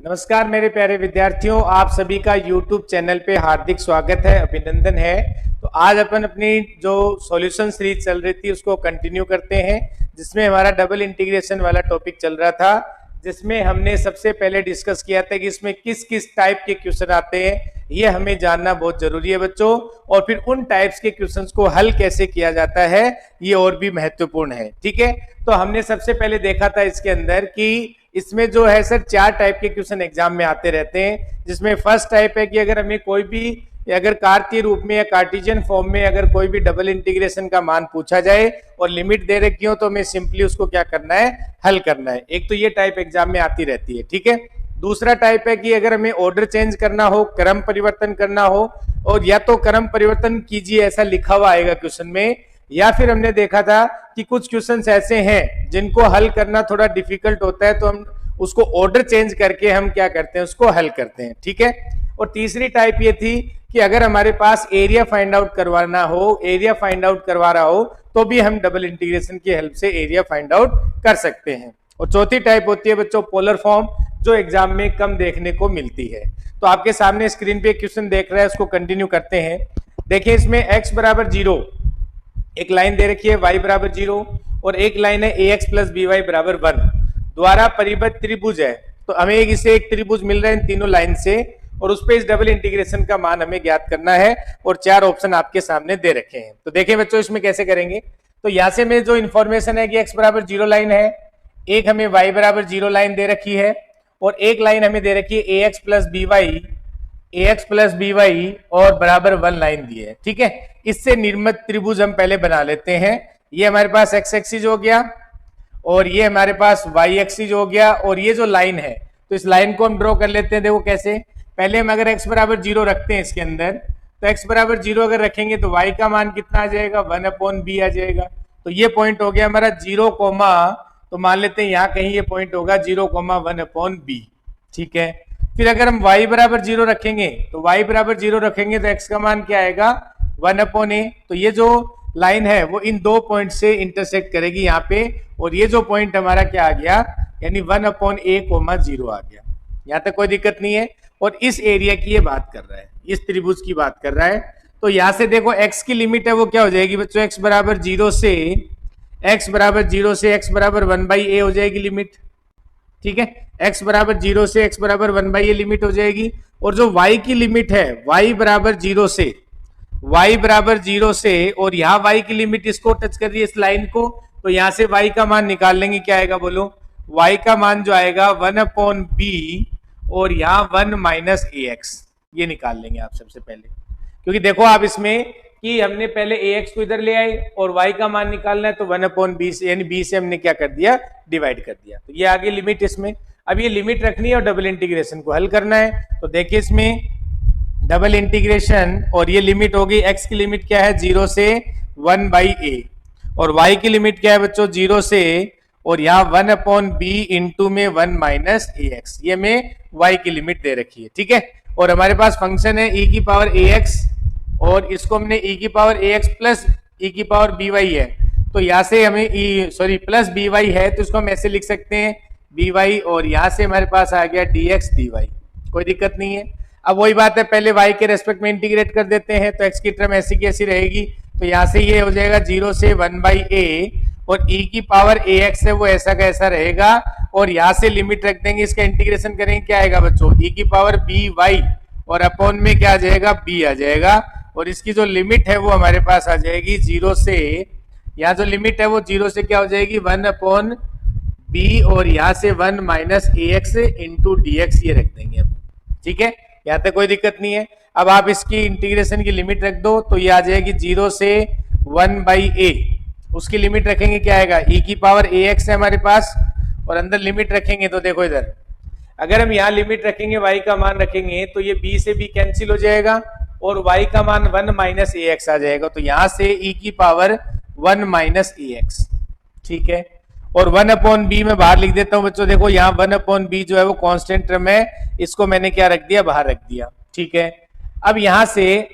नमस्कार मेरे प्यारे विद्यार्थियों, आप सभी का YouTube चैनल पे हार्दिक स्वागत है, अभिनंदन है। तो आज अपन अपनी जो सॉल्यूशन सीरीज चल रही थी उसको कंटिन्यू करते हैं, जिसमें हमारा डबल इंटीग्रेशन वाला टॉपिक चल रहा था, जिसमें हमने सबसे पहले डिस्कस किया था कि इसमें किस किस टाइप के क्वेश्चन आते हैं, ये हमें जानना बहुत जरूरी है बच्चों। और फिर उन टाइप्स के क्वेश्चंस को हल कैसे किया जाता है ये और भी महत्वपूर्ण है। ठीक है, तो हमने सबसे पहले देखा था इसके अंदर कि इसमें जो है सर 4 टाइप के क्वेश्चन एग्जाम में आते रहते हैं, जिसमें फर्स्ट टाइप है कि अगर हमें कोई भी अगर कार्तीय रूप में या कार्टेशियन फॉर्म में अगर कोई भी डबल इंटीग्रेशन का मान पूछा जाए और लिमिट दे रखी हो तो हमें सिंपली उसको क्या करना है, हल करना है। एक तो ये टाइप एग्जाम में आती रहती है। ठीक है, दूसरा टाइप है कि अगर हमें ऑर्डर चेंज करना हो, क्रम परिवर्तन करना हो, और या तो क्रम परिवर्तन कीजिए ऐसा लिखा हुआ आएगा क्वेश्चन में, या फिर हमने देखा था कि कुछ क्वेश्चंस ऐसे हैं जिनको हल करना थोड़ा डिफिकल्ट होता है तो हम उसको ऑर्डर चेंज करके हम क्या करते हैं, उसको हल करते हैं। ठीक है, और तीसरी टाइप ये थी कि अगर हमारे पास एरिया फाइंड आउट करवाना हो, एरिया फाइंड आउट करवा रहा हो तो भी हम डबल इंटीग्रेशन की हेल्प से एरिया फाइंड आउट कर सकते हैं। और चौथी टाइप होती है बच्चों पोलर फॉर्म, जो एग्जाम में कम देखने को मिलती है। तो आपके सामने स्क्रीन पे क्वेश्चन देख रहा है, उसको कंटिन्यू करते हैं। देखिए इसमें x बराबर 0 एक लाइन दे रखी है, y बराबर 0 और एक लाइन है ax प्लस बी वाई बराबर 1 द्वारा परिबद्ध त्रिभुज है। तो हमें इसे एक त्रिभुज मिल रहा है इन तीनों लाइन से, और उस पे इस डबल इंटीग्रेशन का मान हमें ज्ञात करना है, और 4 ऑप्शन आपके सामने दे रखे हैं। तो देखें बच्चों इसमें कैसे करेंगे। तो यहां से में जो इन्फॉर्मेशन है कि x बराबर 0 लाइन है, एक हमें y बराबर 0 लाइन दे रखी है, और एक लाइन हमें दे रखी है ax प्लस बी वाई और बराबर 1 लाइन दी है। ठीक है, इससे निर्मित त्रिभुज हम पहले बना लेते हैं। ये हमारे पास x एक्सिस हो गया और ये हमारे पास y एक्सिस हो गया, और ये जो लाइन है तो इस लाइन को हम ड्रॉ कर लेते हैं। देखो कैसे, पहले हम अगर x बराबर 0 रखते हैं इसके अंदर, तो x बराबर 0 अगर रखेंगे तो y का मान कितना आ जाएगा, 1/b आ जाएगा। तो ये पॉइंट हो गया हमारा 0, तो मान लेते हैं यहाँ कहीं ये पॉइंट होगा 0,1/b। ठीक है, फिर अगर हम y बराबर 0 रखेंगे तो y बराबर 0 रखेंगे तो x का मान क्या आएगा, 1/a। तो ये जो लाइन है वो इन दो पॉइंट से इंटरसेक्ट करेगी यहाँ पे, और ये जो पॉइंट हमारा क्या आ गया, यानी 1/a,0 आ गया। यहाँ तक कोई दिक्कत नहीं है। और इस एरिया की ये बात कर रहा है, इस त्रिभुज की बात कर रहा है। तो यहाँ से देखो x की लिमिट है वो क्या हो जाएगी बच्चों, x बराबर 0 से x बराबर 1/a हो जाएगी लिमिट। ठीक है, x बराबर 0 से x बराबर 1/a लिमिट हो जाएगी। और जो y की लिमिट है y बराबर 0 से और यहाँ y की लिमिट इसको टच कर रही है, इस लाइन को, तो यहाँ से y का मान निकाल लेंगे। क्या आएगा बोलो, y का मान जो आएगा 1/b और यहाँ 1 - ax, ये निकाल लेंगे आप सबसे पहले। क्योंकि देखो आप इसमें कि हमने पहले ax को इधर ले आए और y का मान निकालना है, तो 1/b से यानी b से हमने क्या कर दिया, डिवाइड कर दिया। तो ये आगे लिमिट इसमें, अब ये लिमिट रखनी है और डबल इंटीग्रेशन को हल करना है। तो देखिए इसमें डबल इंटीग्रेशन, और ये लिमिट होगी, x की लिमिट क्या है 0 से 1/a, और y की लिमिट क्या है बच्चों 0 से, और यहाँ 1/b इंटू में 1 - ax, ये में y की लिमिट दे रखी है। ठीक है, और हमारे पास फंक्शन है e की पावर ax, और इसको हमने e की पावर ax प्लस e की पावर by है। तो यहाँ से हमें प्लस by है, तो इसको हम ऐसे लिख सकते हैं by, और यहाँ से हमारे पास आ गया dx dy, कोई दिक्कत नहीं है। अब वही बात है, पहले y के रेस्पेक्ट में इंटीग्रेट कर देते हैं, तो x की टर्म ऐसी की ऐसी रहेगी। तो यहाँ से ये हो जाएगा 0 से 1/a, और e की पावर ax है वो ऐसा का ऐसा रहेगा, और यहाँ से लिमिट रख देंगे, इसका इंटीग्रेशन करेंगे, क्या आएगा बच्चों, e की पावर by और अपॉन में क्या आ जाएगा, b आ जाएगा। और इसकी जो लिमिट है वो हमारे पास आ जाएगी 0 से, यहाँ जो लिमिट है वो 0 से क्या हो जाएगी 1/b, और यहाँ से 1 - ax इंटू dx, ये रख देंगे अब। ठीक है, यहाँ तक कोई दिक्कत नहीं है। अब आप इसकी इंटीग्रेशन की लिमिट रख दो, तो ये आ जाएगी 0 से 1/a, उसकी लिमिट रखेंगे, क्या आएगा, e की पावर ax है हमारे पास, और अंदर लिमिट रखेंगे तो देखो इधर अगर हम यहाँ लिमिट रखेंगे, y का मान रखेंगे, तो ये b से b कैंसिल हो जाएगा, और y का मान 1 - ax आ जाएगा। तो यहाँ से e की पावर 1 - ax। ठीक है, और 1/b में बाहर लिख देता हूं बच्चों। देखो यहाँ 1/b जो है वो कांस्टेंट टर्म है, इसको मैंने क्या रख दिया, बाहर रख दिया। ठीक है, अब यहाँ से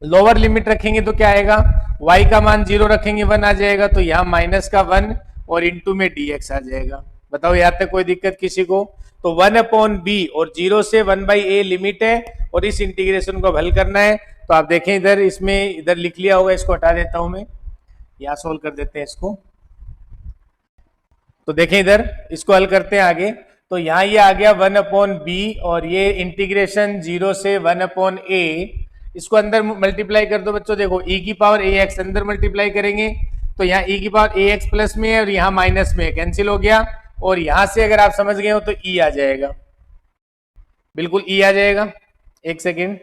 लोअर लिमिट रखेंगे तो क्या आएगा, y का मान 0 रखेंगे 1 आ जाएगा, तो यहाँ -1 और इंटू में dx आ जाएगा। बताओ यहाँ तक कोई दिक्कत किसी को? तो 1/b और 0 से 1/a लिमिट है और इस इंटीग्रेशन को हल करना है। तो आप देखें इधर, इसमें इधर लिख लिया होगा, इसको हटा देता हूं मैं, यहाँ सोल्व कर देते हैं इसको। तो देखें इधर, इसको हल करते हैं आगे। तो यहाँ ये आ गया 1/b और ये इंटीग्रेशन 0 से 1/a, इसको अंदर मल्टीप्लाई कर दो बच्चों। देखो e की पावर ax अंदर मल्टीप्लाई करेंगे तो यहाँ e की पावर ax प्लस में है और यहाँ माइनस में है, कैंसिल हो गया। और यहां से अगर आप समझ गए हो तो e आ जाएगा, बिल्कुल e आ जाएगा। एक सेकेंड,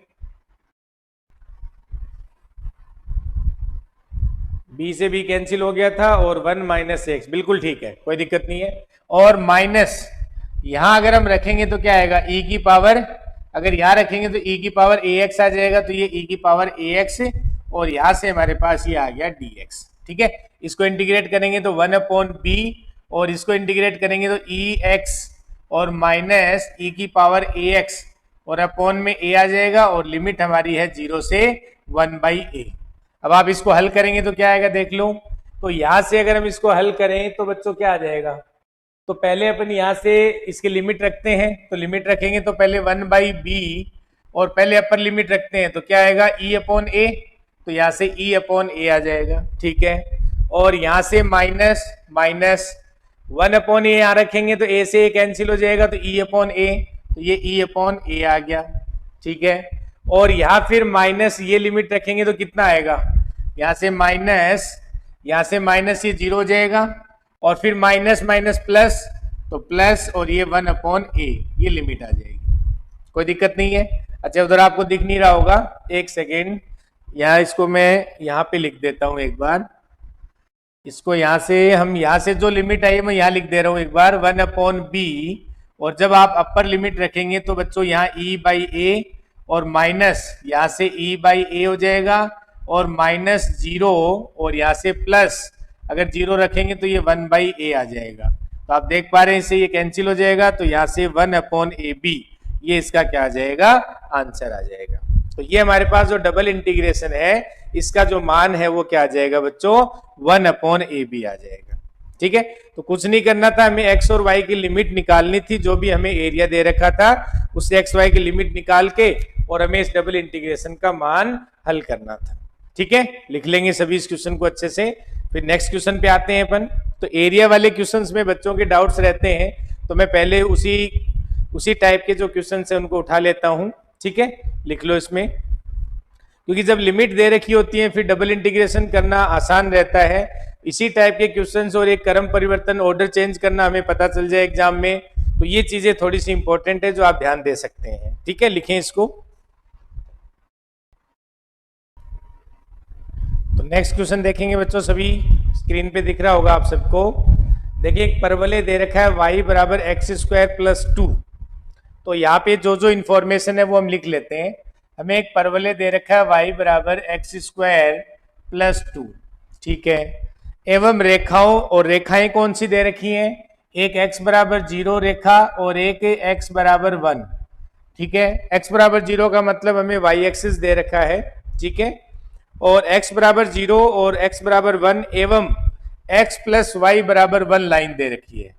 b से b कैंसिल हो गया था और 1 माइनस एक्स, बिल्कुल ठीक है, कोई दिक्कत नहीं है। और माइनस यहां अगर हम रखेंगे तो क्या आएगा, e की पावर, अगर यहां रखेंगे तो e की पावर ax आ जाएगा, तो ये e की पावर ax और यहां से हमारे पास ये आ गया dx। ठीक है, इसको इंटीग्रेट करेंगे तो 1/b और इसको इंटीग्रेट करेंगे तो ex और माइनस e की पावर ax और अपॉन में a आ जाएगा और लिमिट हमारी है 0 से 1/a। अब आप इसको हल करेंगे तो क्या आएगा देख लो। तो यहां से अगर हम इसको हल करें तो बच्चों क्या आ जाएगा, तो पहले अपन यहां से इसकी लिमिट रखते हैं, तो लिमिट रखेंगे तो पहले 1/b और पहले अपर लिमिट रखते हैं तो क्या आएगा e/a, तो यहां से e/a आ जाएगा। ठीक है, और यहां से माइनस माइनस 1/a यहां रखेंगे तो a से a कैंसिल हो जाएगा तो e/a, तो ये e/a आ गया। ठीक है, और यहां फिर माइनस ये लिमिट रखेंगे तो कितना आएगा, यहां से माइनस, यहां से माइनस ये 0 हो जाएगा और फिर माइनस माइनस प्लस, तो प्लस और ये 1/a, ये लिमिट आ जाएगी, कोई दिक्कत नहीं है। अच्छा उधर आपको दिख नहीं रहा होगा, एक सेकेंड, यहाँ इसको मैं यहाँ पे लिख देता हूं एक बार, इसको यहाँ से हम, यहाँ से जो लिमिट आई है मैं यहाँ लिख दे रहा हूँ एक बार, 1/b और जब आप अपर लिमिट रखेंगे तो बच्चों यहाँ e/a और माइनस यहाँ से e/a हो जाएगा और माइनस 0 और यहाँ से प्लस, अगर 0 रखेंगे तो ये 1/a आ जाएगा। तो आप देख पा रहे हैं इससे ये कैंसिल हो जाएगा, तो यहाँ से 1/ab, ये इसका क्या आ जाएगा, आंसर आ जाएगा। तो ये हमारे पास जो डबल इंटीग्रेशन है इसका जो मान है वो क्या आ जाएगा बच्चों, 1/ab आ जाएगा। ठीक है, तो कुछ नहीं करना था, हमें x और y की लिमिट निकालनी थी, जो भी हमें एरिया दे रखा था उससे x y की लिमिट निकाल के और हमें इस डबल इंटीग्रेशन का मान हल करना था। ठीक है, लिख लेंगे सभी इस क्वेश्चन को अच्छे से, फिर नेक्स्ट क्वेश्चन पे आते हैं अपन। तो एरिया वाले क्वेश्चंस में बच्चों के डाउट्स रहते हैं, तो मैं पहले उसी टाइप के जो क्वेश्चन है उनको उठा लेता हूं। ठीक है, लिख लो इसमें, क्योंकि जब लिमिट दे रखी होती है फिर डबल इंटीग्रेशन करना आसान रहता है। इसी टाइप के क्वेश्चंस और एक क्रम परिवर्तन, ऑर्डर चेंज करना हमें पता चल जाए एग्जाम में, तो ये चीजें थोड़ी सी इंपॉर्टेंट है जो आप ध्यान दे सकते हैं। ठीक है, लिखें इसको। तो नेक्स्ट क्वेश्चन देखेंगे बच्चों, सभी स्क्रीन पे दिख रहा होगा आप सबको। देखिए एक परवलय दे रखा है y बराबर x² + 2। तो यहाँ पे जो जो इंफॉर्मेशन है वो हम लिख लेते हैं। हमें एक परवलय दे रखा है y बराबर x² + 2, ठीक है, एवं रेखाओं और रेखाएं कौन सी दे रखी हैं, एक x बराबर 0 रेखा और एक x बराबर 1। ठीक है, x बराबर 0 का मतलब हमें y एक्सिस दे रखा है। ठीक है, और x बराबर 0 और x बराबर 1 एवं x प्लस वाई बराबर 1 लाइन दे रखी है।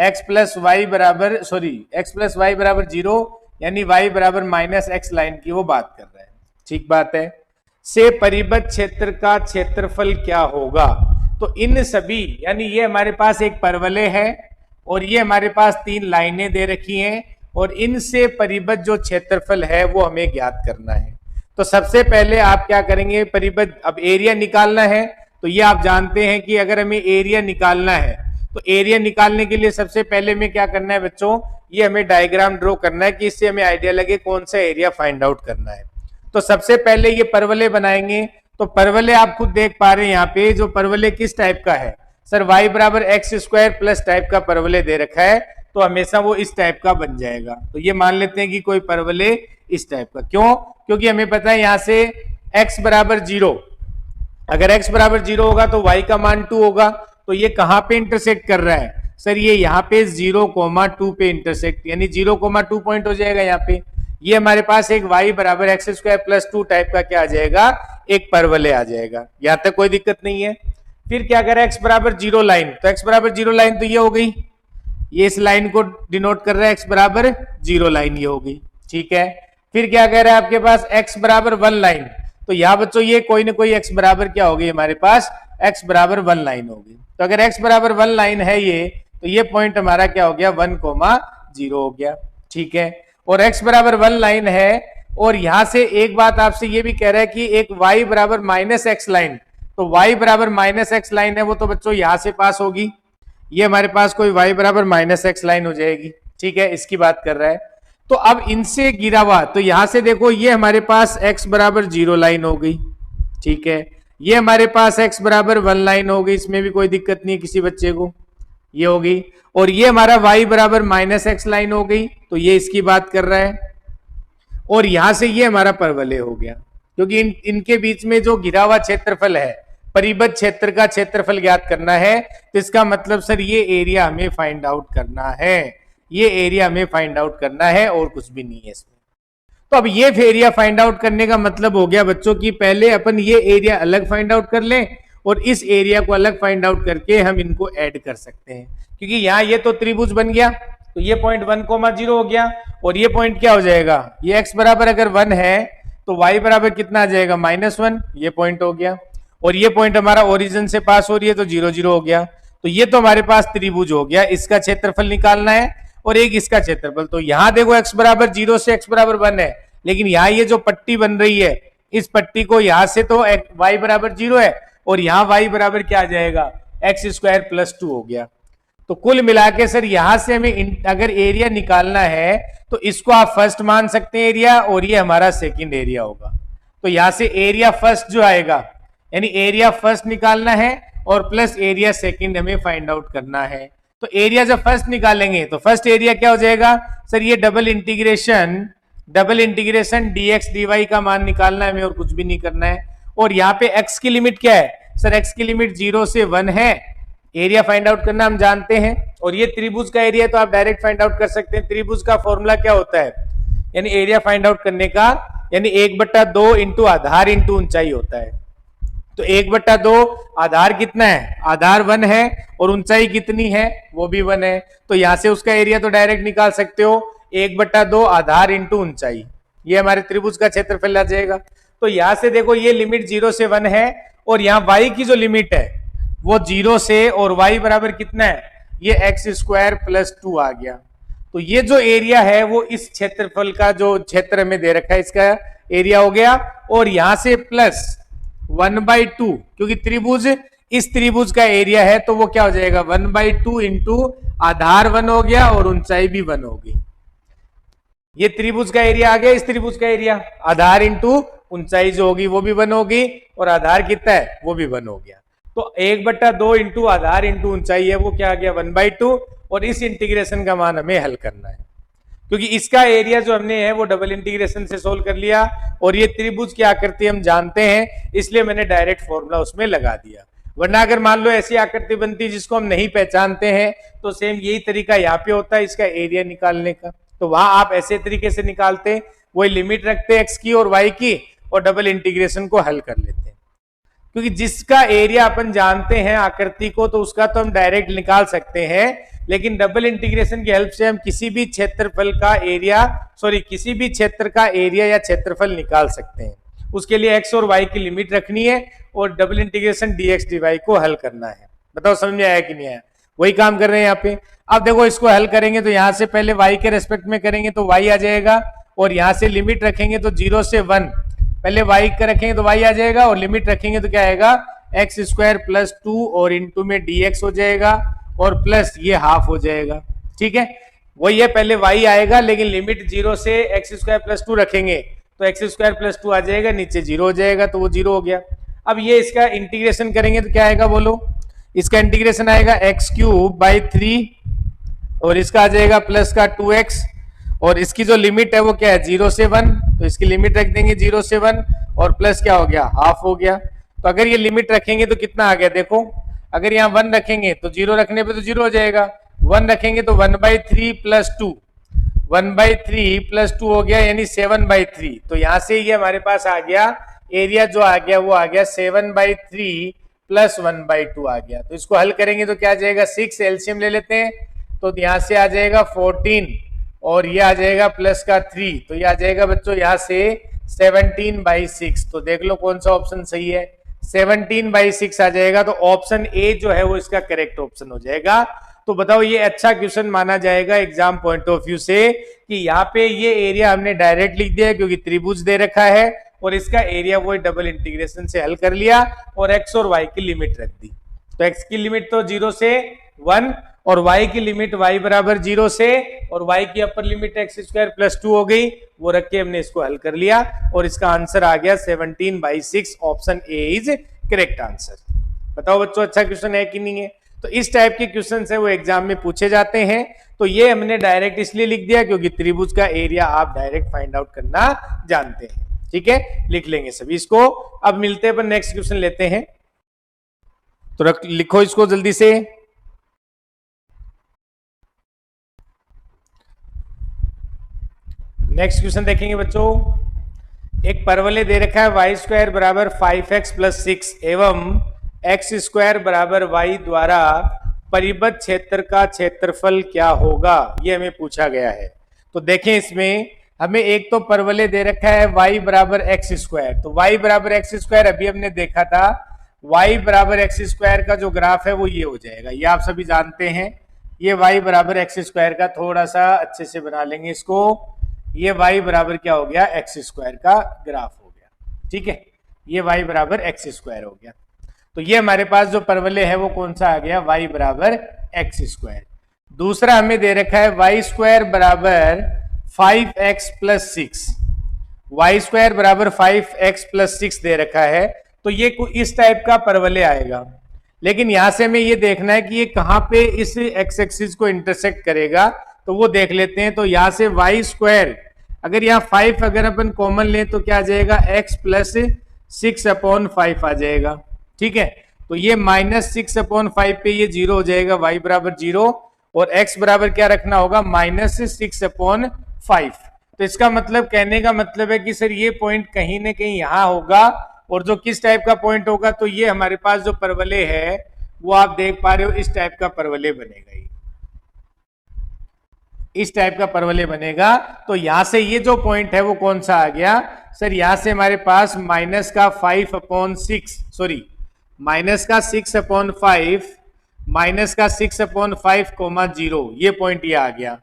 x प्लस वाई बराबर 0 यानी y बराबर -x लाइन की वो बात कर रहे हैं। ठीक बात है। से परिबद्ध क्षेत्र का क्षेत्रफल क्या होगा, तो इन सभी, यानी ये हमारे पास एक परवलय है और ये हमारे पास 3 लाइनें दे रखी हैं और इनसे परिबद्ध जो क्षेत्रफल है वो हमें ज्ञात करना है। तो सबसे पहले आप क्या करेंगे, परिबद्ध, अब एरिया निकालना है। तो ये आप जानते हैं कि अगर हमें एरिया निकालना है तो एरिया निकालने के लिए सबसे पहले में क्या करना है बच्चों, ये हमें डायग्राम ड्रॉ करना है कि इससे हमें आइडिया लगे कौन सा एरिया फाइंड आउट करना है। तो सबसे पहले ये परवलय बनाएंगे। तो परवलय आप खुद देख पा रहे हैं यहाँ पे, जो परवलय किस टाइप का है, सर y बराबर x² + टाइप का परवलय दे रखा है, तो हमेशा वो इस टाइप का बन जाएगा। तो ये मान लेते हैं कि कोई परवलय इस टाइप का, क्यों, क्योंकि हमें पता है यहाँ से x बराबर 0, अगर x बराबर 0 होगा तो y का मान 2 होगा। तो ये कहां पे इंटरसेक्ट कर रहा है, सर ये यहाँ पे 0,2 पे इंटरसेक्ट, यानी 0,2 पॉइंट हो जाएगा यहाँ पे। ये हमारे पास एक y बराबर x² + 2 टाइप का क्या आ जाएगा, एक परवलय आ जाएगा। यहां तक कोई दिक्कत नहीं है। फिर क्या करें, x बराबर 0 लाइन, तो x बराबर 0 लाइन तो ये हो गई, ये इस लाइन को डिनोट कर रहा है x बराबर 0 लाइन, ये होगी। ठीक है, फिर क्या कह रहा है आपके पास x बराबर 1 लाइन, तो यहां बच्चों ये कोई ना कोई x बराबर क्या होगी हमारे पास, x बराबर 1 लाइन होगी। तो अगर x बराबर 1 लाइन है ये, तो ये पॉइंट हमारा क्या हो गया, 1,0 हो गया। ठीक है, और x बराबर 1 लाइन है, और यहां से एक बात आपसे ये भी कह रहा है कि एक y बराबर -x लाइन, तो y बराबर -x लाइन है वो तो बच्चों यहां से पास होगी, ये हमारे पास कोई y बराबर -x लाइन हो जाएगी। ठीक है, इसकी बात कर रहा है। तो अब इनसे गिरा हुआ, तो यहां से देखो ये हमारे पास x बराबर 0 लाइन हो गई। ठीक है, ये हमारे पास x बराबर 1 लाइन हो गई, इसमें भी कोई दिक्कत नहीं किसी बच्चे को, ये होगी। और ये हमारा y बराबर -x लाइन हो गई, तो ये इसकी बात कर रहा है। और यहां से ये हमारा परवलय हो गया, क्योंकि इनके बीच में जो घिरा हुआ क्षेत्रफल है, परिबद्ध क्षेत्र का क्षेत्रफल ज्ञात करना है, तो इसका मतलब सर ये एरिया हमें फाइंड आउट करना है, ये एरिया हमें फाइंड आउट करना है, और कुछ भी नहीं है इसमें। तो अब ये एरिया फाइंड आउट करने का मतलब हो गया बच्चों की पहले अपन ये एरिया अलग फाइंड आउट कर लें, और इस एरिया को अलग फाइंड आउट करके हम इनको ऐड कर सकते हैं, क्योंकि यहाँ ये तो त्रिभुज बन गया, तो ये पॉइंट 1,0 हो गया, और ये पॉइंट क्या हो जाएगा, ये x बराबर अगर 1 है तो y बराबर कितना आ जाएगा, -1, ये पॉइंट हो गया। और ये पॉइंट हमारा ओरिजिन से पास हो रही है, तो 0, 0 हो गया। तो ये तो हमारे पास त्रिभुज हो गया, इसका क्षेत्रफल निकालना है और एक इसका क्षेत्रफल। तो यहां देखो x बराबर 0 से x बराबर 1 है, लेकिन यहाँ ये जो पट्टी बन रही है, इस पट्टी को यहां से तो y बराबर 0 है, और यहाँ y बराबर क्या आ जाएगा, x² + 2 हो गया। तो कुल मिला के सर यहां से हमें अगर एरिया निकालना है, तो इसको आप फर्स्ट मान सकते हैं एरिया, और ये हमारा सेकंड एरिया होगा। तो यहां से एरिया फर्स्ट जो आएगा, यानी एरिया फर्स्ट निकालना है, और प्लस एरिया सेकंड हमें फाइंड आउट करना है। तो एरिया जब फर्स्ट निकालेंगे तो फर्स्ट एरिया क्या हो जाएगा सर, ये डबल इंटीग्रेशन dx dy का मान निकालना है हमें, और कुछ भी नहीं करना है। और यहाँ पे x की लिमिट क्या है सर, x की लिमिट 0 से 1 है, एरिया फाइंड आउट करना हम जानते हैं, और ये त्रिभुज का एरिया तो आप डायरेक्ट फाइंड आउट कर सकते हैं। त्रिभुज का फॉर्मूला क्या होता है, यानी एरिया फाइंड आउट करने का, यानी 1/2 इंटू आधार इंटू ऊंचाई होता है। तो 1/2 आधार कितना है, आधार 1 है, और ऊंचाई कितनी है, वो भी 1 है। तो यहां से उसका एरिया तो डायरेक्ट निकाल सकते हो, 1/2 आधार इंटू ऊंचाई, ये हमारे त्रिभुज का क्षेत्रफल आ जाएगा। तो यहां से देखो ये लिमिट 0 से 1 है, और यहाँ y की जो लिमिट है वो 0 से, और y बराबर कितना है, ये x² + 2 आ गया। तो ये जो एरिया है वो इस क्षेत्रफल का जो क्षेत्र में दे रखा है इसका एरिया हो गया, और यहां से प्लस 1/2, क्योंकि त्रिभुज इस त्रिभुज का एरिया है, तो वो क्या हो जाएगा 1/2 इंटू आधार 1 हो गया, और ऊंचाई भी 1 होगी। ये त्रिभुज का एरिया आ गया, इस त्रिभुज का एरिया, आधार इंटू ऊंचाई जो होगी वो भी 1 होगी, और आधार कितना है वो भी 1 हो गया। तो 1/2 इंटू आधार इंटू ऊंचाई है वो क्या आ गया 1/2, और इस इंटीग्रेशन का मान हमें हल करना है, क्योंकि इसका एरिया जो हमने है वो डबल इंटीग्रेशन से सोल्व कर लिया, और ये त्रिभुज की आकृति हम जानते हैं, इसलिए मैंने डायरेक्ट फॉर्मूला उसमें लगा दिया। वरना अगर मान लो ऐसी आकृति बनती जिसको हम नहीं पहचानते हैं, तो सेम यही तरीका यहाँ पे होता है इसका एरिया निकालने का। तो वहां आप ऐसे तरीके से निकालते, वही लिमिट रखते x की और y की, और डबल इंटीग्रेशन को हल कर लेते हैं। क्योंकि जिसका एरिया अपन जानते हैं आकृति को, तो उसका तो हम डायरेक्ट निकाल सकते हैं, लेकिन डबल इंटीग्रेशन की हेल्प से हम किसी भी क्षेत्रफल का एरिया, किसी भी क्षेत्र का एरिया या क्षेत्रफल निकाल सकते हैं। उसके लिए x और y की लिमिट रखनी है, और डबल इंटीग्रेशन dx dy को हल करना है। बताओ समझ में आया कि नहीं आया, वही काम कर रहे हैं यहाँ पे। अब देखो इसको हल करेंगे तो यहाँ से पहले y के रेस्पेक्ट में करेंगे तो y आ जाएगा, और यहाँ से लिमिट रखेंगे तो 0 से 1, पहले y का रखेंगे तो y आ जाएगा, और लिमिट रखेंगे तो क्या आएगा x² + 2, और इंटू में dx हो जाएगा, और प्लस ये हाफ हो जाएगा। ठीक है, वही है, पहले y आएगा, लेकिन लिमिट 0 से x² + 2 रखेंगे तो x² + 2 आ जाएगा, नीचे 0 हो जाएगा, तो वो 0 हो गया। अब ये इसका इंटीग्रेशन करेंगे तो क्या आएगा बोलो, इसका इंटीग्रेशन आएगा x³ / 3, और इसका आ जाएगा प्लस का 2x, और इसकी जो लिमिट है वो क्या है 0 से 1, तो इसकी लिमिट रख देंगे 0 से 1, और प्लस क्या हो गया हाफ हो गया। तो अगर ये लिमिट रखेंगे तो कितना आ गया देखो, अगर यहाँ 1 रखेंगे तो 0 रखने पे तो 0 हो जाएगा, 1 रखेंगे तो 1/3 + 2, 1/3 + 2 हो गया, यानी 7/3। तो यहाँ से ये हमारे पास आ गया एरिया, जो आ गया वो आ गया 7/3 + 1/2 आ गया। तो इसको हल करेंगे तो क्या आ जाएगा 6, एलसीएम ले लेते हैं, तो यहाँ से आ जाएगा 14 और ये आ जाएगा प्लस का 3, तो ये आ जाएगा बच्चों यहाँ से 17/6। तो देख लो कौन सा ऑप्शन सही है, 17/6 आ जाएगा। तो ऑप्शन ए जो है वो इसका करेक्ट ऑप्शन हो जाएगा। तो बताओ ये अच्छा क्वेश्चन माना जाएगा एग्जाम पॉइंट ऑफ व्यू से कि यहाँ पे ये एरिया हमने डायरेक्ट लिख दिया क्योंकि त्रिभुज दे रखा है और इसका एरिया वो डबल इंटीग्रेशन से हल कर लिया और एक्स और वाई की लिमिट रख दी। तो एक्स की लिमिट तो 0 से 1 और y की लिमिट y बराबर 0 से और y की अपर लिमिट x² + 2 हो गई, वो रख के हमने इसको हल कर लिया और इसका आंसर आ गया 17/6। Option A is correct answer. बताओ बच्चों अच्छा क्वेश्चन है कि नहीं है? तो इस टाइप के क्वेश्चन है वो एग्जाम में पूछे जाते हैं। तो ये हमने डायरेक्ट इसलिए लिख दिया क्योंकि त्रिभुज का एरिया आप डायरेक्ट फाइंड आउट करना जानते हैं। ठीक है, लिख लेंगे सभी इसको। अब मिलते हैं, नेक्स्ट क्वेश्चन लेते हैं। तो लिखो इसको जल्दी से। नेक्स्ट क्वेश्चन देखेंगे बच्चों। एक परवलय दे रखा है y² बराबर 5x + 6 एवं x² बराबर y द्वारा परिबद्ध क्षेत्र का क्षेत्रफल क्या होगा, ये हमें पूछा गया है। तो देखें इसमें हमें एक तो परवलय दे रखा है y बराबर x²। तो y बराबर x² अभी हमने देखा था, y बराबर x² का जो ग्राफ है वो ये हो जाएगा, ये आप सभी जानते हैं। ये y बराबर x² का थोड़ा सा अच्छे से बना लेंगे इसको। ये y बराबर क्या हो गया, x² का ग्राफ हो गया। ठीक है, ये y बराबर x² हो गया। तो ये हमारे पास जो परवलय है वो कौन सा आ गया, y बराबर x²। दूसरा हमें दे रखा है y² बराबर 5x + 6। y² बराबर 5x + 6 दे रखा है। तो ये इस टाइप का परवलय आएगा, लेकिन यहां से हमें ये देखना है कि ये कहां पे इस x एक्सिस को इंटरसेक्ट करेगा, तो वो देख लेते हैं। तो यहां से y², अगर यहाँ 5 अगर अपन कॉमन लें तो क्या आ जाएगा, x + 6/5 आ जाएगा। ठीक है, तो ये -6/5 पे ये 0 हो जाएगा, y बराबर 0 और x बराबर क्या रखना होगा, -6/5। तो इसका मतलब, कहने का मतलब है कि सर ये पॉइंट कहीं ना कहीं यहाँ होगा, और जो किस टाइप का पॉइंट होगा, तो ये हमारे पास जो परवलय है वो आप देख पा रहे हो इस टाइप का परवलय बनेगा, इस टाइप का परवलय बनेगा। तो यहां से ये जो पॉइंट है वो कौन सा आ गया सर, यहां से हमारे पास -6/5, ये पॉइंट ये आ गया।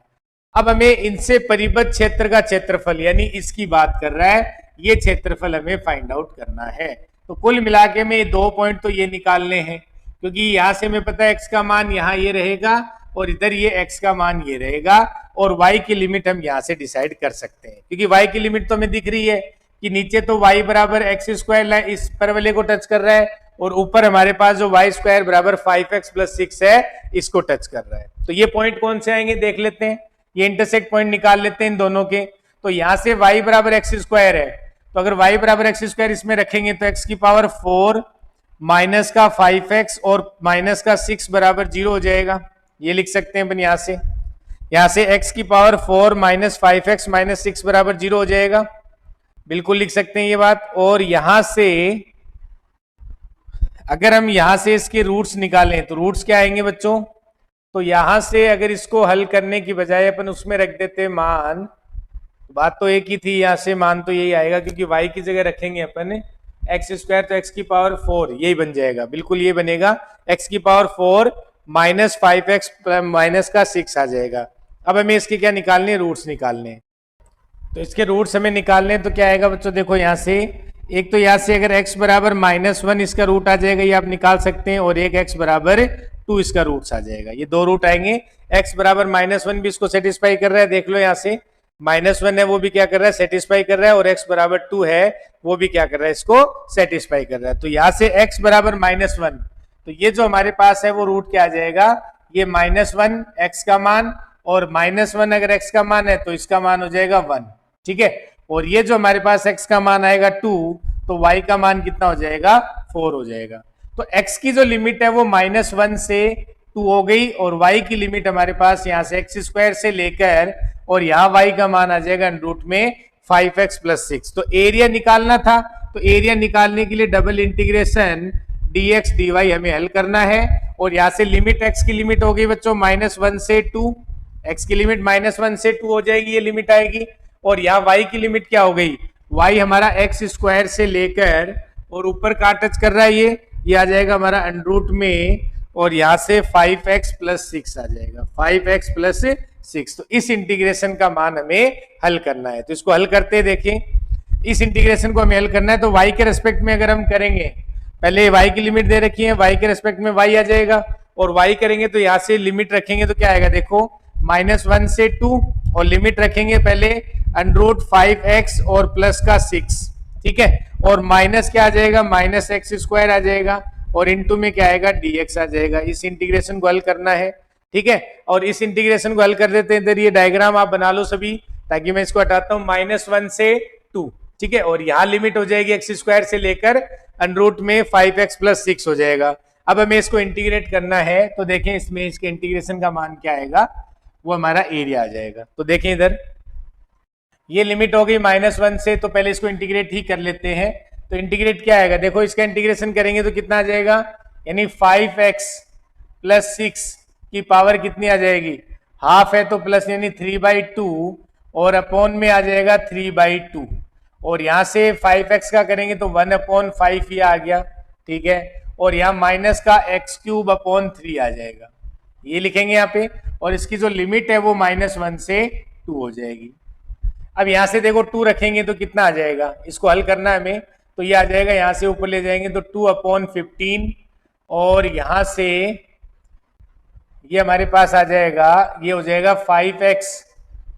अब हमें इनसे परिबद्ध क्षेत्र का क्षेत्रफल, यानी इसकी बात कर रहा है, ये क्षेत्रफल हमें फाइंड आउट करना है। तो कुल मिला के में 2 पॉइंट तो ये निकालने हैं, क्योंकि यहां से हमें पता है x का मान यहाँ ये रहेगा और इधर ये x का मान ये रहेगा, और y की लिमिट हम यहां से डिसाइड कर सकते हैं, क्योंकि y की लिमिट तो हमें दिख रही है कि नीचे तो y बराबर x² इस परवलय को टच कर रहा है, और ऊपर हमारे पास जो y² बराबर 5x + 6 है इसको टच कर रहा है। तो ये पॉइंट कौन से आएंगे देख लेते हैं, ये इंटरसेक्ट पॉइंट निकाल लेते हैं इन दोनों के। तो यहां से y बराबर x² है, तो अगर y बराबर x² इसमें रखेंगे तो x की पावर 4 माइनस का 5x और माइनस का 6 बराबर 0 हो जाएगा। ये लिख सकते हैं अपन यहां से x की पावर 4 माइनस 5x माइनस 6 बराबर 0 हो जाएगा, बिल्कुल लिख सकते हैं ये बात। और यहां से अगर हम यहां से इसके रूट्स निकालें तो रूट्स क्या आएंगे बच्चों, तो यहां से अगर इसको हल करने की बजाय अपन उसमें रख देते मान, बात तो एक ही थी, यहां से मान तो यही आएगा, क्योंकि y की जगह रखेंगे अपन x², तो x की पावर 4 यही बन जाएगा, बिल्कुल ये बनेगा, x की पावर 4 माइनस 5x माइनस का 6 आ जाएगा। अब हमें इसके क्या निकालने हैं, रूट्स निकालने हैं। तो इसके रूट्स हमें निकालने हैं, तो क्या आएगा बच्चों, देखो यहाँ से एक तो यहाँ से अगर x बराबर -1 इसका रूट आ जाएगा, ये आप निकाल सकते हैं, और एक x बराबर 2 इसका रूट्स आ जाएगा, ये 2 रूट आएंगे। x बराबर -1 भी इसको सेटिस्फाई कर रहा है, देख लो यहाँ से -1 है वो भी क्या कर रहा है, सेटिस्फाई कर रहा है, और x बराबर 2 है वो भी क्या कर रहा है, इसको सेटिस्फाई कर रहा है। तो यहाँ से x बराबर -1, तो ये जो हमारे पास है वो रूट क्या आ जाएगा, ये -1 x का मान, और -1 अगर x का मान है तो इसका मान हो जाएगा 1। ठीक है, और ये जो हमारे पास x का मान आएगा 2, तो y का मान कितना हो जाएगा, 4 हो जाएगा। तो x की जो लिमिट है वो -1 से 2 हो गई, और y की लिमिट हमारे पास यहाँ से x² से लेकर, और यहाँ y का मान आ जाएगा रूट में 5x + 6। तो एरिया निकालना था, तो एरिया निकालने के लिए डबल इंटीग्रेशन dx dy हमें हल करना है, और यहाँ से लिमिट एक्स की लिमिट हो गई बच्चों -1 से 2, एक्स की लिमिट -1 से 2 हो जाएगी, ये लिमिट आएगी। और यहाँ वाई की लिमिट क्या हो गई, वाई हमारा एक्स स्क्वायर से लेकर और ऊपर का टच कर रहा है, ये आ जाएगा हमारा अंडरूट में, और यहाँ से 5x + 6 आ जाएगा, 5x + 6। तो इस इंटीग्रेशन का मान हमें हल करना है, तो इसको हल करते हैं। देखें इस इंटीग्रेशन को हमें हल करना है, तो y के रेस्पेक्ट में अगर हम करेंगे, पहले y की लिमिट दे रखी है, y के रेस्पेक्ट में y आ जाएगा, और y करेंगे तो यहाँ से लिमिट रखेंगे तो क्या आएगा, देखो -1 से 2, और लिमिट रखेंगे पहले √5x और प्लस का 6, ठीक है, और माइनस क्या आ जाएगा, -x² आ जाएगा, और इनटू में क्या आएगा, dx आ जाएगा। इस इंटीग्रेशन को हल करना है, ठीक है, और इस इंटीग्रेशन को हल कर देते हैं। इधर ये डायग्राम आप बना लो सभी, ताकि मैं इसको हटाता हूं, -1 से 2, ठीक है, और यहाँ लिमिट हो जाएगी x² से लेकर √ में 5x + 6 हो जाएगा। अब हमें इसको इंटीग्रेट करना है, तो देखें इसमें इसके इंटीग्रेशन का मान क्या आएगा, वो हमारा एरिया आ जाएगा। तो देखें इधर ये लिमिट हो गई -1 से, तो पहले इसको इंटीग्रेट ही कर लेते हैं। तो इंटीग्रेट क्या आएगा, देखो इसका इंटीग्रेशन करेंगे तो कितना आ जाएगा, यानी 5x + 6 की पावर कितनी आ जाएगी, हाफ है तो प्लस यानी 3/2, और अपॉन में आ जाएगा 3/2, और यहाँ से 5x का करेंगे तो 1/5 ये आ गया, ठीक है, और यहाँ माइनस का x³/3 आ जाएगा, ये लिखेंगे यहाँ पे, और इसकी जो लिमिट है वो -1 से 2 हो जाएगी। अब यहाँ से देखो 2 रखेंगे तो कितना आ जाएगा, इसको हल करना है हमें, तो ये आ जाएगा, यहाँ से ऊपर ले जाएंगे तो 2/15, और यहाँ से ये हमारे पास आ जाएगा, ये हो जाएगा 5x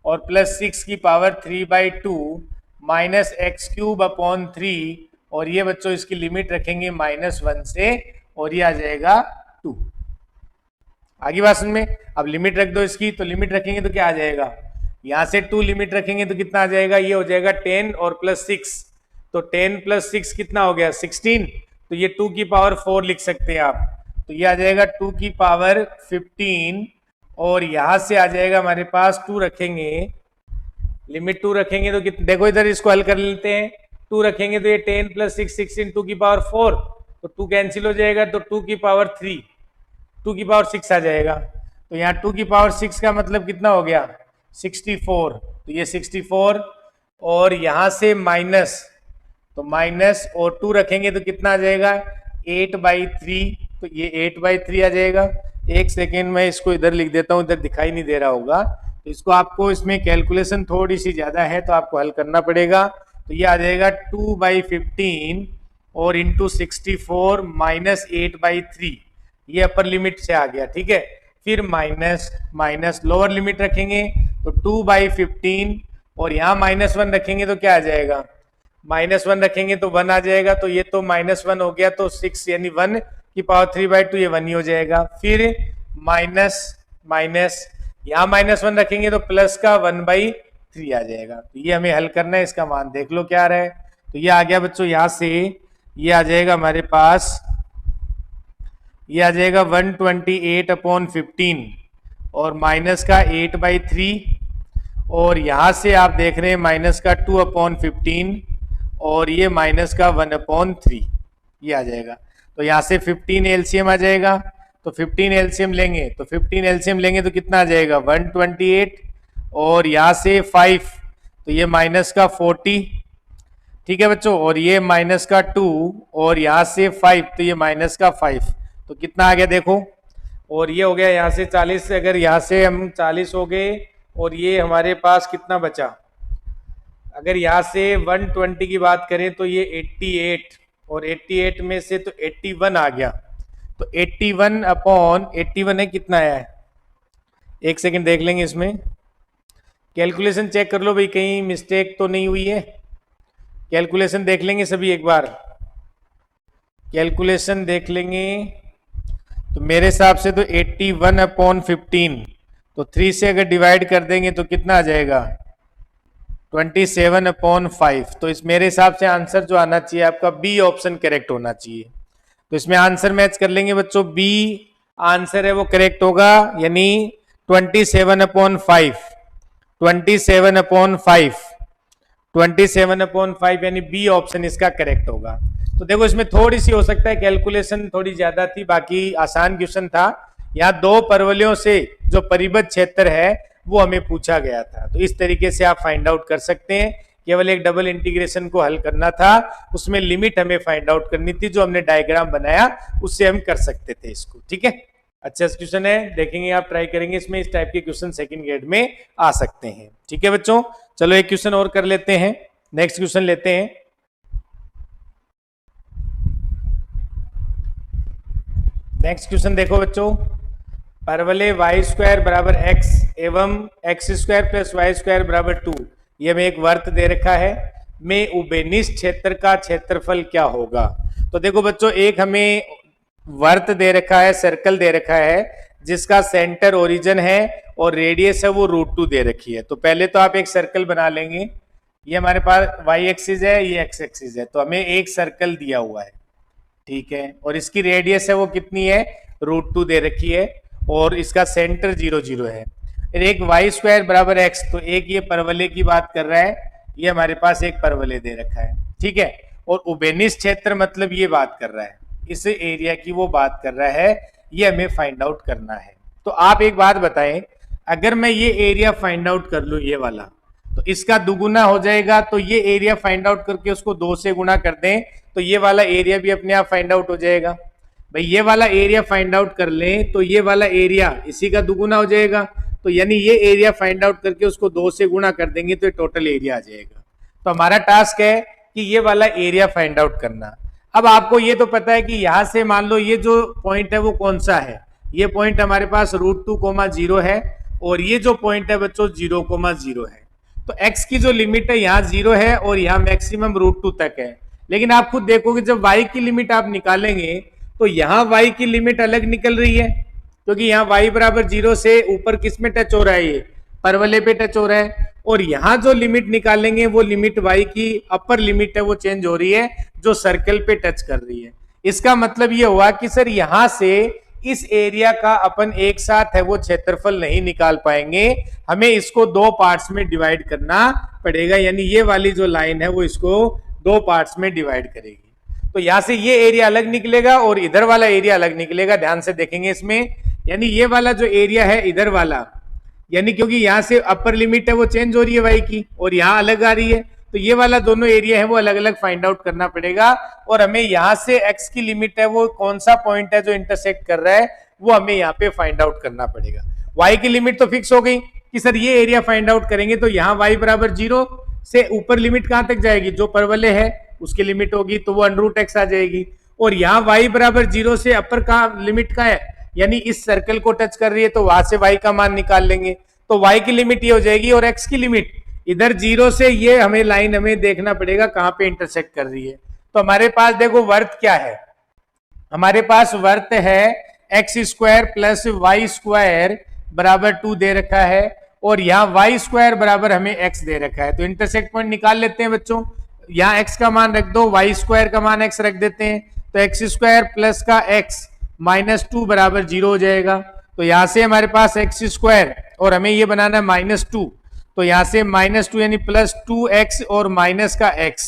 और प्लस 6 की पावर 3/2 -x³/3, और ये बच्चों इसकी लिमिट रखेंगे -1 से, और ये आ जाएगा 2। आगे बात सुन में, अब लिमिट रख दो इसकी, तो लिमिट रखेंगे तो क्या आ जाएगा, यहाँ से 2 लिमिट रखेंगे तो कितना आ जाएगा, ये हो जाएगा 10 और प्लस 6, तो 10 + 6 कितना हो गया, 16, तो ये 2 की पावर 4 लिख सकते हैं आप, तो ये आ जाएगा 2 की पावर 15, और यहां से आ जाएगा हमारे पास 2 रखेंगे, लिमिट 2 रखेंगे तो देखो इधर इसको हल कर लेते हैं, 2 रखेंगे तो ये 10 + 6 16, 2 की पावर 4, तो 2 कैंसिल हो जाएगा, तो 2 की पावर 3, 2 की पावर 6 आ जाएगा, तो यहाँ 2 की पावर 6 का मतलब कितना हो गया, 64, तो ये 64, और यहां से माइनस, तो माइनस और 2 रखेंगे तो कितना आ जाएगा, 8/3, तो ये 8/3 आ जाएगा। एक सेकेंड में इसको इधर लिख देता हूं, इधर दिखाई नहीं दे रहा होगा, तो इसको आपको इसमें कैलकुलेशन थोड़ी सी ज्यादा है तो आपको हल करना पड़ेगा। तो ये आ जाएगा 2/15 और इंटू 64 -8/3, ये अपर लिमिट से आ गया, ठीक है, फिर माइनस माइनस लोअर लिमिट रखेंगे तो 2/15, और यहाँ -1 रखेंगे तो क्या आ जाएगा, -1 रखेंगे तो 1 आ जाएगा, तो ये तो -1 हो गया, तो 6 यानी 1 की पावर 3/2, ये 1 ही हो जाएगा, फिर माइनस माइनस, यहाँ -1 रखेंगे तो प्लस का 1/3 आ जाएगा। तो ये हमें हल करना है, इसका मान देख लो क्या आ रहा है, तो ये आ गया बच्चों, यहाँ से ये आ जाएगा हमारे पास, ये आ जाएगा 128/15 और माइनस का 8/3, और यहां से आप देख रहे हैं माइनस का 2/15 और ये माइनस का 1/3, ये आ जाएगा। तो यहां से 15 एलसीएम आ जाएगा, तो 15 एलसीएम लेंगे, तो 15 एलसीएम लेंगे तो कितना आ जाएगा 128, और यहां से 5, तो ये माइनस का 40, ठीक है बच्चों, और ये माइनस का 2, और यहां से 5, तो ये माइनस का 5, तो कितना आ गया देखो, और ये हो गया यहाँ से 40, अगर यहाँ से हम 40 हो गए, और ये हमारे पास कितना बचा, अगर यहाँ से 120 की बात करें तो ये 88, और 88 में से तो 81 आ गया, तो 81/81 है, कितना आया है, एक सेकंड देख लेंगे, इसमें कैलकुलेशन चेक कर लो भाई, कहीं मिस्टेक तो नहीं हुई है, कैलकुलेशन देख लेंगे सभी एक बार, कैलकुलेशन देख लेंगे, तो मेरे हिसाब से तो 81/15, तो 3 से अगर डिवाइड कर देंगे तो कितना आ जाएगा 27/5, तो इस मेरे हिसाब से आंसर जो आना चाहिए आपका बी ऑप्शन करेक्ट होना चाहिए। तो इसमें आंसर मैच कर लेंगे बच्चों, बी आंसर है वो करेक्ट होगा, यानी 27/5, 27/5 यानी बी ऑप्शन इसका करेक्ट होगा। तो देखो इसमें थोड़ी सी हो सकता है कैलकुलेशन थोड़ी ज्यादा थी, बाकी आसान क्वेश्चन था। यहाँ दो परवलयों से जो परिबद्ध क्षेत्र है वो हमें पूछा गया था, तो इस तरीके से आप फाइंड आउट कर सकते हैं। केवल एक डबल इंटीग्रेशन को हल करना था, उसमें लिमिट हमें फाइंड आउट करनी थी, जो हमने डायग्राम बनाया उससे हम कर सकते थे इसको। ठीक है, अच्छा क्वेश्चन है, देखेंगे आप, ट्राई करेंगे, इसमें इस टाइप के क्वेश्चन सेकंड ग्रेड में आ सकते हैं। ठीक है बच्चों, चलो एक क्वेश्चन और कर लेते हैं, नेक्स्ट क्वेश्चन लेते हैं। नेक्स्ट क्वेश्चन देखो बच्चों, परवलय वाई स्क्वायर बराबर एक्स एवं x square plus y square बराबर 2, ये हमें एक वर्त दे रखा है, में उभयनिष्ठ क्षेत्र का क्षेत्रफल क्या होगा। तो देखो बच्चों, एक हमें वर्त दे रखा है, सर्कल दे रखा है, जिसका सेंटर ओरिजिन है और रेडियस है वो √2 दे रखी है। तो पहले तो आप एक सर्कल बना लेंगे, ये हमारे पास वाई एक्सिस है, ये एक्स एक्सिस है, तो हमें एक सर्कल दिया हुआ है। ठीक है, और इसकी रेडियस है वो कितनी है, √2 दे रखी है, और इसका सेंटर 0 0 है। एक वाई स्क्वायर बराबर एक्स, तो एक ये परवलय की बात कर रहा है, ये हमारे पास एक परवलय दे रखा है। ठीक है, और उभयनिष्ठ क्षेत्र मतलब ये बात कर रहा है, इस एरिया की वो बात कर रहा है, ये हमें फाइंड आउट करना है। तो आप एक बात बताएं, अगर मैं ये एरिया फाइंड आउट कर लूं, ये वाला, तो इसका दुगुना हो जाएगा, तो ये एरिया फाइंड आउट करके उसको 2 से गुणा कर दें, तो ये वाला एरिया भी अपने आप फाइंड आउट हो जाएगा। भाई ये वाला एरिया फाइंड आउट कर लें तो ये वाला एरिया इसी का दुगुना हो जाएगा, तो यानी ये एरिया फाइंड आउट करके उसको 2 से गुणा कर देंगे तो ये टोटल एरिया आ जाएगा। तो हमारा टास्क है कि ये वाला एरिया फाइंड आउट करना। अब आपको ये तो पता है कि यहां से मान लो ये जो पॉइंट है वो कौन सा है, ये पॉइंट हमारे पास √2, 0 है, और ये जो पॉइंट है बच्चों 0, 0 है। तो x की जो लिमिट है यहाँ 0 है और यहाँ मैक्सिमम √2 तक है। लेकिन आप खुद देखोगे जब y की लिमिट आप निकालेंगे तो यहाँ y की लिमिट अलग निकल रही है, क्योंकि यहाँ y बराबर 0 से ऊपर किस में टच हो रहा है, ये परवलय पे टच हो रहा है। और यहाँ जो लिमिट निकालेंगे वो लिमिट y की अपर लिमिट है वो चेंज हो रही है, जो सर्कल पे टच कर रही है। इसका मतलब ये हुआ कि सर यहाँ से इस एरिया का अपन एक साथ है वो क्षेत्रफल नहीं निकाल पाएंगे, हमें इसको 2 पार्ट्स में डिवाइड करना पड़ेगा, यानी ये वाली जो लाइन है वो इसको 2 पार्ट्स में डिवाइड करेगी। तो यहां से ये एरिया अलग निकलेगा और इधर वाला एरिया अलग निकलेगा, ध्यान से देखेंगे इसमें, यानी ये वाला जो एरिया है इधर वाला, यानी क्योंकि यहां से अपर लिमिट है वो चेंज हो रही है वाई की और यहां अलग आ रही है, तो ये वाला दोनों एरिया है वो अलग अलग फाइंड आउट करना पड़ेगा। और हमें यहां से x की लिमिट है वो कौन सा पॉइंट है जो इंटरसेक्ट कर रहा है वो हमें यहाँ पे फाइंड आउट करना पड़ेगा। y की लिमिट तो फिक्स हो गई कि सर ये एरिया फाइंड आउट करेंगे, तो यहाँ y बराबर 0 से ऊपर लिमिट कहां तक जाएगी, जो परवलय है उसकी लिमिट होगी, तो वो √x आ जाएगी। और यहाँ y बराबर 0 से अपर का लिमिट का है, यानी इस सर्कल को टच कर रही है, तो वहां से y का मान निकाल लेंगे, तो y की लिमिट ये हो जाएगी, और x की लिमिट इधर 0 से ये हमें लाइन हमें देखना पड़ेगा कहां पे इंटरसेक्ट कर रही है। तो हमारे पास देखो वर्त क्या है, हमारे पास वर्त है x square plus y square बराबर 2 दे रखा है, और यहाँ वाई स्क्वायर बराबर हमें x दे रखा है। तो इंटरसेक्ट पॉइंट निकाल लेते हैं बच्चों, यहाँ x का मान रख दो, वाई स्क्वायर का मान x रख देते हैं, तो एक्स स्क्वायर प्लस का x -2 बराबर 0 हो जाएगा। तो यहां से हमारे पास एक्स स्क्वायर और हमें ये बनाना है -2, तो यहां से -2 यानी +2x और माइनस का x,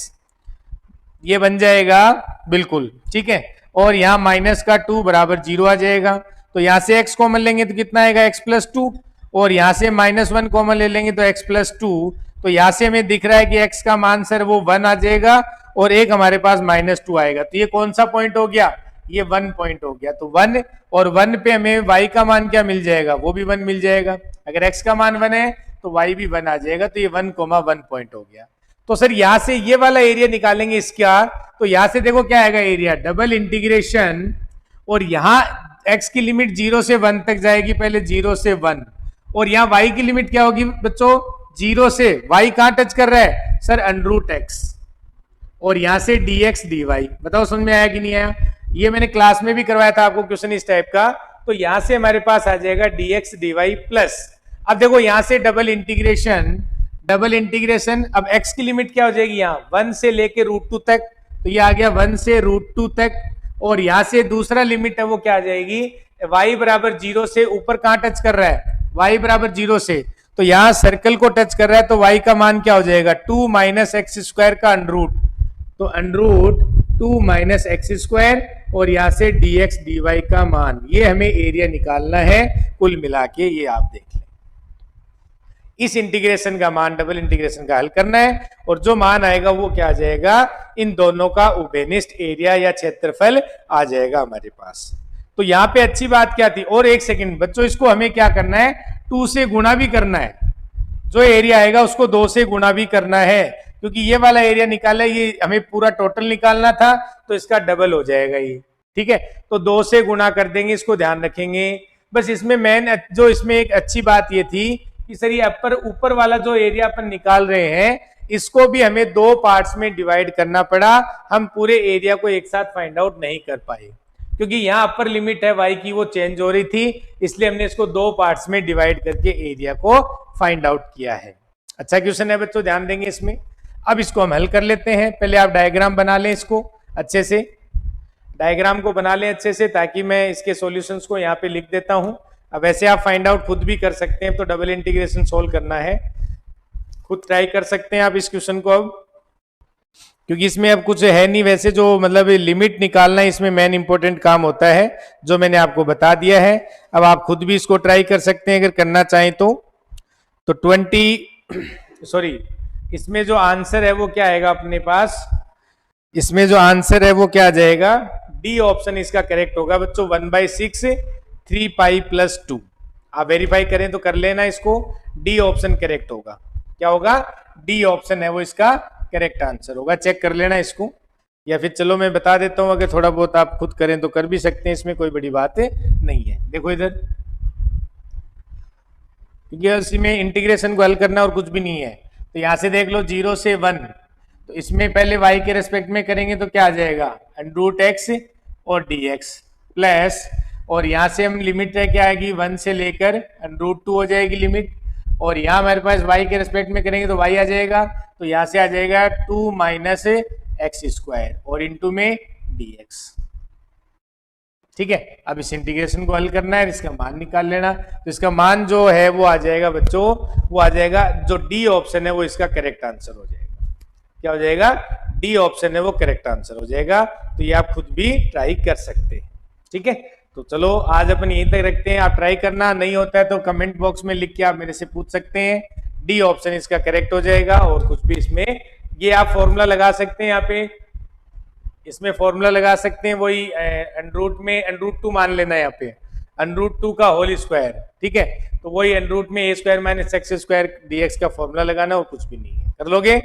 ये बन जाएगा बिल्कुल ठीक है, और यहाँ माइनस का 2 बराबर 0 आ जाएगा। तो यहां से x कॉमन लेंगे तो कितना आएगा x +2, और यहां से -1 कॉमन ले लेंगे तो x +2, तो यहां से हमें दिख रहा है कि x का मान सर वो 1 आ जाएगा और एक हमारे पास -2 आएगा। तो ये कौन सा पॉइंट हो गया, ये 1 पॉइंट हो गया। तो 1 और 1 पे हमें y का मान क्या मिल जाएगा, वो भी 1 मिल जाएगा। अगर x का मान 1 है तो y भी 1 आ जाएगा, तो ये 1,1 पॉइंट हो गया। तो सर यहां से ये वाला एरिया निकालेंगे इसका, तो यहां से देखो क्या आएगा एरिया, डबल इंटीग्रेशन, और यहाँ x की लिमिट 0 से 1 तक जाएगी, पहले 0 से 1, और यहाँ y की लिमिट क्या होगी बच्चों, 0 से y कहां टच कर रहा है सर, √x, और यहां से dx dy। बताओ समझ में आया कि नहीं आया, ये मैंने क्लास में भी करवाया था आपको क्वेश्चन इस टाइप का। तो यहां से हमारे पास आ जाएगा dx dy प्लस, अब देखो यहां से डबल इंटीग्रेशन, अब x की लिमिट क्या हो जाएगी, यहाँ 1 से लेके √2 तक, तो ये आ गया 1 से √2 तक, और यहां से दूसरा लिमिट है वो क्या आ जाएगी, y बराबर 0 से ऊपर कहां टच कर रहा है, y बराबर 0 से, तो यहां सर्कल को टच कर रहा है, तो y का मान क्या हो जाएगा, 2 - x² का अंडर रूट, तो under root 2 minus x square और यहाँ से dx dy का मान, ये हमें एरिया निकालना है कुल मिला के। ये आप देख लें, इस इंटीग्रेशन का मान डबल इंटीग्रेशन का हल करना है और जो मान आएगा वो क्या आ जाएगा, इन दोनों का उभयनिष्ठ एरिया या क्षेत्रफल आ जाएगा हमारे पास। तो यहाँ पे अच्छी बात क्या थी, और एक सेकंड बच्चों, इसको हमें क्या करना है, 2 से गुणा भी करना है। जो एरिया आएगा उसको 2 से गुणा भी करना है, क्योंकि ये वाला एरिया निकाला, ये हमें पूरा टोटल निकालना था, तो इसका डबल हो जाएगा ये। ठीक है, तो 2 से गुणा कर देंगे, इसको ध्यान रखेंगे। बस इसमें मेन जो इसमें एक अच्छी बात ये थी कि सर ये ऊपर वाला जो एरिया अपन निकाल रहे हैं, इसको भी हमें 2 पार्ट्स में डिवाइड करना पड़ा। हम पूरे एरिया को एक साथ फाइंड आउट नहीं कर पाए, क्योंकि यहाँ अपर लिमिट है y की, वो चेंज हो रही थी, इसलिए हमने इसको 2 पार्ट्स में डिवाइड करके एरिया को फाइंड आउट किया है। अच्छा क्वेश्चन है बच्चों, ध्यान देंगे इसमें। अब इसको हम हल कर लेते हैं। पहले आप डायग्राम बना लें, इसको अच्छे से डायग्राम को बना लें अच्छे से, ताकि मैं इसके सॉल्यूशंस को यहाँ पे लिख देता हूँ। अब वैसे आप फाइंड आउट खुद भी कर सकते हैं, तो डबल इंटीग्रेशन सोल्व करना है, खुद ट्राई कर सकते हैं आप इस क्वेश्चन को अब, क्योंकि इसमें अब कुछ है नहीं वैसे, जो मतलब लिमिट निकालना है इसमें मेन इंपॉर्टेंट काम होता है, जो मैंने आपको बता दिया है। अब आप खुद भी इसको ट्राई कर सकते हैं अगर करना चाहें तो इसमें जो आंसर है वो क्या आएगा अपने पास, इसमें जो आंसर है वो क्या आ जाएगा, डी ऑप्शन इसका करेक्ट होगा बच्चों, 1/6 3 पाई प्लस 2। आप वेरीफाई करें तो कर लेना इसको, डी ऑप्शन करेक्ट होगा। क्या होगा, डी ऑप्शन है वो इसका करेक्ट आंसर होगा। चेक कर लेना इसको, या फिर चलो मैं बता देता हूं, अगर थोड़ा बहुत आप खुद करें तो कर भी सकते हैं, इसमें कोई बड़ी बात नहीं है। देखो इधर, क्योंकि इसमें इंटीग्रेशन को हल करना और कुछ भी नहीं है। तो यहां से देख लो 0 से 1, तो इसमें पहले y के रेस्पेक्ट में करेंगे तो क्या आ जाएगा, √x और dx प्लस, और यहां से हम लिमिट है क्या आएगी, 1 से लेकर √2 हो जाएगी लिमिट, और यहाँ हमारे पास y के रेस्पेक्ट में करेंगे तो y आ जाएगा, तो यहां से आ जाएगा 2 माइनस एक्स स्क्वायर और इंटू में dx। ठीक है, अब इस इंटीग्रेशन को हल करना है, इसका मान निकाल लेना। तो इसका मान जो है वो आ जाएगा बच्चों, वो आ जाएगा, जो डी ऑप्शन है वो इसका करेक्ट आंसर हो जाएगा। क्या हो जाएगा, डी ऑप्शन है वो करेक्ट आंसर हो जाएगा। तो ये आप खुद भी ट्राई कर सकते हैं। ठीक है, तो चलो आज अपन यहीं तक रखते हैं। आप ट्राई करना, नहीं होता है तो कमेंट बॉक्स में लिख के आप मेरे से पूछ सकते हैं। डी ऑप्शन इसका करेक्ट हो जाएगा, और कुछ भी इसमें ये आप फॉर्मूला लगा सकते हैं, यहाँ पे इसमें फॉर्मूला लगा सकते हैं, वही √2 मान लेना है यहाँ पे, √2 का होल स्क्वायर। ठीक है, तो वही √a² माइनस x² dx का फॉर्मूला लगाना, और कुछ भी नहीं है। कर लोगे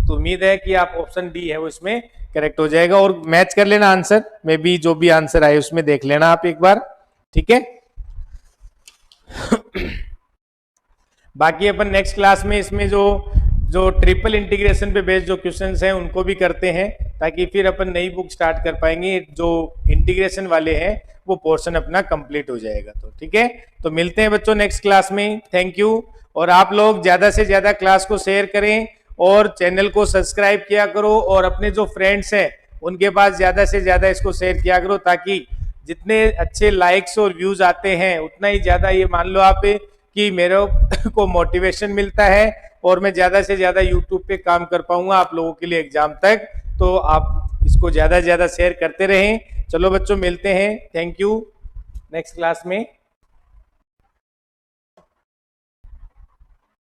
तो उम्मीद है कि आप ऑप्शन डी है वो इसमें करेक्ट हो जाएगा। और मैच कर लेना आंसर में भी, जो भी आंसर आए उसमें देख लेना आप एक बार। ठीक है बाकी अपन नेक्स्ट क्लास में इसमें जो ट्रिपल इंटीग्रेशन पे बेस्ड जो क्वेश्चंस हैं उनको भी करते हैं, ताकि फिर अपन नई बुक स्टार्ट कर पाएंगे। जो इंटीग्रेशन वाले हैं वो पोर्शन अपना कंप्लीट हो जाएगा। तो ठीक है, तो मिलते हैं बच्चों नेक्स्ट क्लास में। Thank you. और आप लोग ज्यादा से ज्यादा क्लास को शेयर करें और चैनल को सब्सक्राइब किया करो, और अपने जो फ्रेंड्स हैं उनके पास ज्यादा से ज्यादा इसको शेयर किया करो, ताकि जितने अच्छे लाइक्स और व्यूज आते हैं उतना ही ज्यादा, ये मान लो आप कि मेरे को मोटिवेशन मिलता है, और मैं ज्यादा से ज्यादा यूट्यूब पे काम कर पाऊंगा आप लोगों के लिए एग्जाम तक। तो आप इसको ज्यादा से ज्यादा शेयर करते रहें। चलो बच्चों, मिलते हैं। थैंक यू नेक्स्ट क्लास में।